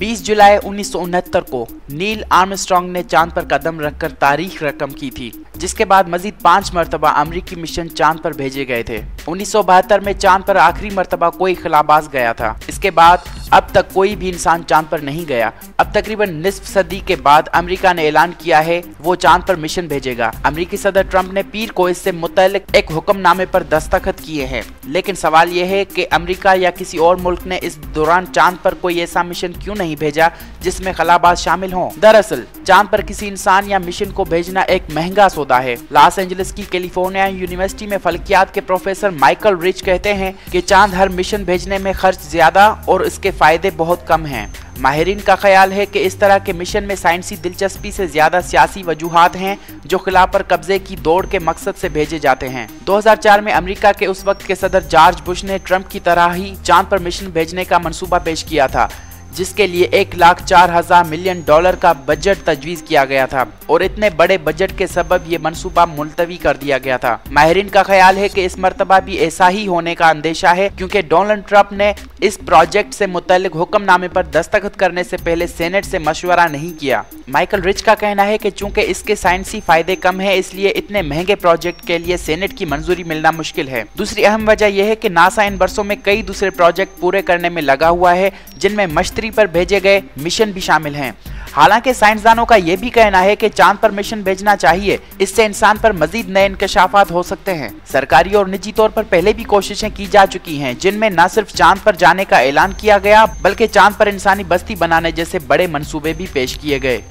20 जुलाई 1969 को Neil Armstrong ने चांद पर कदम रखकर तारीख रकम की थी, जिसके बाद मजीद 5 मरतबा अमेरिकी मिशन चांद पर भेजे गए थे। 1972 में चांद पर आखिरी मरतबा कोई खलाबाज गया था। इसके बाद अब तक कोई भी इंसान चांद पर नहीं गया। अब तकरीबन निस्फ सदी के बाद अमेरिका ने ऐलान किया है वो चांद पर मिशन भेजेगा। अमेरिकी सदर ट्रंप ने पीर को इससे मुतल्लिक एक हुक्मनामे पर दस्तखत किए हैं, लेकिन सवाल यह है कि अमेरिका या किसी और मुल्क ने इस दौरान चांद पर कोई ऐसा मिशन क्यों नहीं भेजा जिसमें खलाबाज शामिल हों। दरअसल चांद पर किसी इंसान या मिशन को भेजना एक महंगा सौदा है। लॉस एंजलिस की कैलिफोर्निया यूनिवर्सिटी में फल्कियात के प्रोफेसर माइकल रिच कहते हैं कि चांद हर मिशन भेजने में खर्च ज्यादा और इसके फायदे बहुत कम हैं। माहिरीन का ख्याल है कि इस तरह के मिशन में साइंसी दिलचस्पी से ज्यादा सियासी वजूहात हैं जो खिला पर कब्जे की दौड़ के मकसद से भेजे जाते हैं। 2004 में अमेरिका के उस वक्त के सदर जॉर्ज बुश ने ट्रंप की तरह ही चांद पर मिशन भेजने का मंसूबा पेश किया था, जिसके लिए $1,04,000 मिलियन का बजट तजवीज़ किया गया था और इतने बड़े बजट के सबब ये मंसूबा मुलतवी कर दिया गया था। माहिरीन का ख्याल है कि इस मरतबा भी ऐसा ही होने का अंदेशा है, क्योंकि डोनाल्ड ट्रंप ने इस प्रोजेक्ट से मुतल्लिक हुक्मनामे पर दस्तखत करने से पहले सेनेट से मशवरा नहीं किया। माइकल रिच का कहना है कि चूंकि इसके साइंसी फायदे कम है, इसलिए इतने महंगे प्रोजेक्ट के लिए सेनेट की मंजूरी मिलना मुश्किल है। दूसरी अहम वजह यह है कि नासा इन वर्षों में कई दूसरे प्रोजेक्ट पूरे करने में लगा हुआ है, जिनमें मश्तरी पर भेजे गए मिशन भी शामिल हैं। हालांकि साइंसदानों का यह भी कहना है कि चांद पर मिशन भेजना चाहिए, इससे इंसान पर मजीद नए इंकशाफात हो सकते हैं। सरकारी और निजी तौर पर पहले भी कोशिशें की जा चुकी हैं, जिनमें न सिर्फ चांद पर जाने का ऐलान किया गया, बल्कि चांद पर इंसानी बस्ती बनाने जैसे बड़े मंसूबे भी पेश किए गए।